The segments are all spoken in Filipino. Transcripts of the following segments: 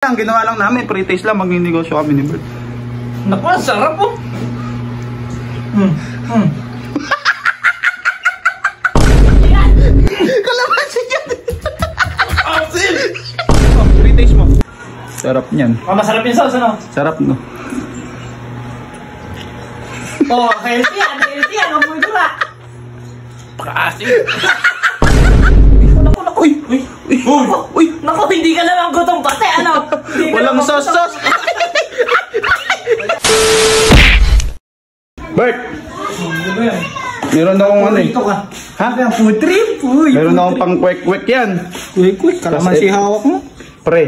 Ang ginawa lang namin, pre-taste lang, magninegosyo kami ni Bert. Naku, ang sarap po. Kalamansi yan! Asin! Oh, pre-taste mo. Sarap niyan. Oh, masarap yung sauce, ano? Sarap, no? Oh, healthy yan, healthy yan. Ang buhay dura. Paka-asin. Naku. Uy, naku, hindi ka naman gutom pati, ano? Walang sauce. Bert! Meron akong ano eh. Ha? Food trip? Meron akong pang kwek-kwek yan. Kwek-kwek? Kalamansi hawak mo? Pre,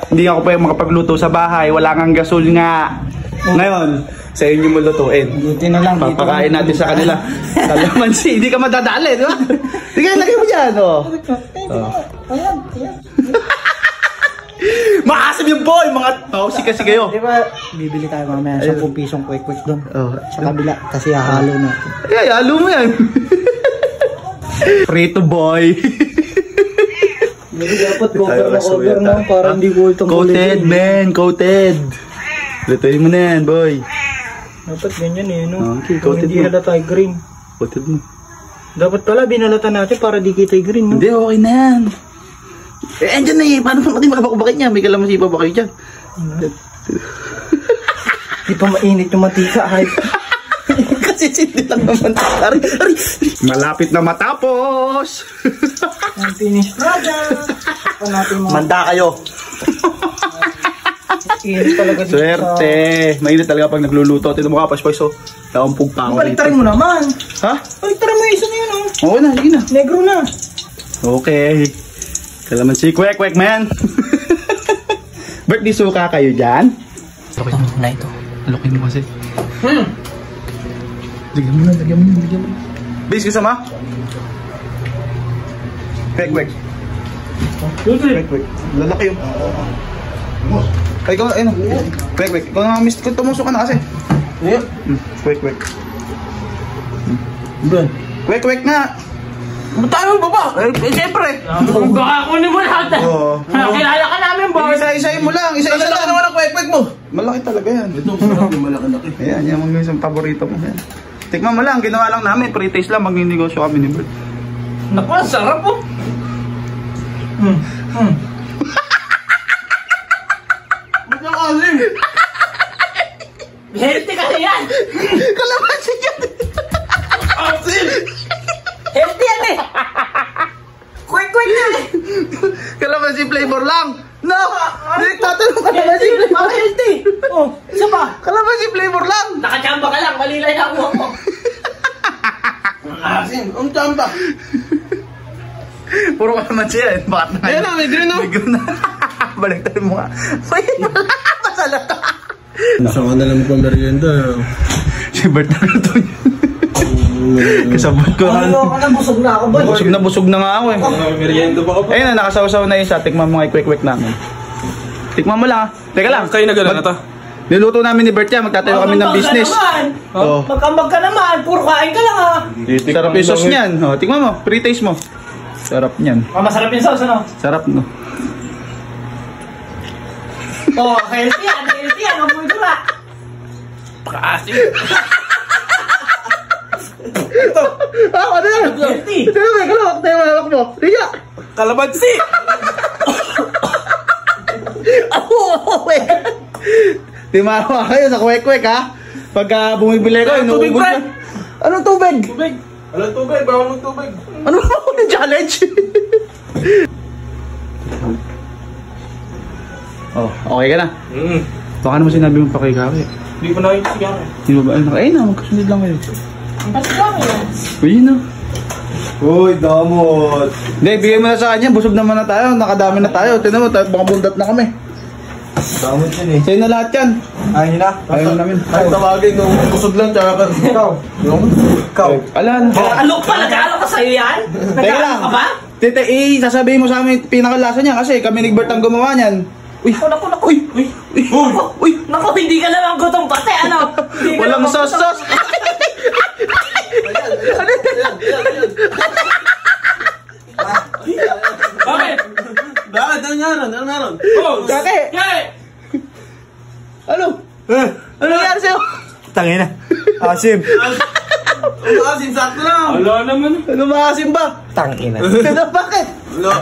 hindi ako pa makapagluto sa bahay. Wala kang gasol nga. Ngayon, sa inyo mo lutuin. Buti na lang. Papakain natin sa kanila. Kalamansi, hindi ka madadali, di ba? Sige, lagay mo dyan, oh. Ayan. Maasim yung boy, mga tausik kasi kayo. Di ba, bibili tayo mamaya 10 pisong kwek-kwek doon. Sa kabila, kasi hahalo natin. Ay, halo mo yan. Frito boy. Dapat cover mo para hindi ko itong coated, man, coated. Lutuin mo na yan, boy. Dapat ganyan eh, no? Okay, kung hindi halata ay green. Coated mo. Dapat pala binalatan natin para di kita green, no? Hindi, okay na yan. Eh, andyan na eh. Paano natin makabakubakit niya? May kalamansi pa ba kayo dyan? Di pa mainit yung mantika, hype. Kasi hindi lang naman. Ari. Malapit na matapos. Ang finish product. Manda kayo. Init talaga dito. Swerte. Mainit talaga pag nagluluto. Tino mo ka, Paspoy. So, naumpog pa ako dito. Baliktarin mo naman. Ha? Baliktarin mo yung isa na yun, oh. Oo na, sige na. Negro na. Okay. Kalamansi, kwek, man. Bert, di suka kayo dyan? Laki mo na ito. Laki mo kasi. Lagyan mo na. Bis, kasama? Kwek. Lalaki yun. Ay, ikaw, ayun. Kwek. Ikaw na, miss. Tumusok ka na kasi. Kwek. Kwek nga. Tayo ba ba? Eh, siyempre. Baka kunin mo lahat. Kilala ka namin, boy. Isa-isahin mo lang. Isa-isa lang naman ang kwek mo. Malaki talaga yan. Ito, sarap yung malaki-laki. Ayan, yan ang isang paborito mo. Yan. Tikman mo lang, ginawa lang namin. Pre-taste lang, magninegosyo kami ni Bert. Naku, ang sarap po. Ba't yung asim? Healthy kasi yan. Kalamansi yan. Asim! Healthy yan eh. Kwek na eh. Kalamansi flavor lang. No! Tatanong kalamansi flavor. Healthy. Oh, isa pa. Kalamansi flavor lang. Nakachamba ka lang, malilay na ako mo. Asim, ang tamba. Puro kalamansi yan. Bakit na? Ayan na, may green no? May green na. Baliktarin mo nga. May masalata. Saan ka na lang pamerienda? Si Bert na ito niya. Kasabot ko na. Busog na ako ba? Busog na nga ako eh. Merienda pa ka pa? Ayun na, nakasaw-saw na isa. Tikman mo nga i-kwek-kwek namin. Tikman mo lang. Teka lang. Kayo na gano'n na to? Niluto namin ni Bert yan. Magtatayo kami ng business. Oh. Magkambag ka naman. Puro kain ka lang ha. Sarap yung sauce niyan. Oh, tikman mo. Pre-taste mo. Sarap niyan. Oh, masarap yung sauce, ano? Sarap, no? Oh, healthy yan. Healthy yan. Ang buhay dura. Paka-asin. Ito. Ano yan? Healthy. Ito na, may kalawak na yung malawak mo. Liga. Kalamansi! Wait. Timawa kayo sa kwek-kwek, ha? Pagka bumibili ko, Tubig, inuubos Brad. na. Anong tubig? Tubig! Walang tubig, bawal ng tubig. Ano ba ako ng challenge? Oh, okay ka na? Baka naman sinabi mo pa kay Kaki. Hindi ko nakikita eh. Hindi mo ba? Ayun na, magkasunod lang kayo. Ang lang yun. Uy, na. Uy, damot! Hindi, bigay mo na sa kanya. Busog naman na tayo. Nakadami na tayo. Tignan mo, mga bundat na kami. Damot yun eh. Sa'yo na lahat yan. Ayaw na? Ayaw namin. Ay, tawagin nung kusog lang, tsaka ka. Ikaw. Alan. Alok pa, nag-alok ka sa'yo yan? Teka lang. Nag-alok ka ba? Tete, sasabihin mo sa amin pinakalasa niya kasi kami ni Bert ang gumawa niyan. Uy, Naku. Uy, naku, hindi ka naman gutom pati, ano? walang sauce. Bakit? Bakit? Ano meron? Ano meron? Oh! Kake! Ano? Ano nangyari sa'yo? Tangina. Asim. Umasin, sakto lang. Wala naman. Ano maasim ba? Tangina. Bakit? Wala.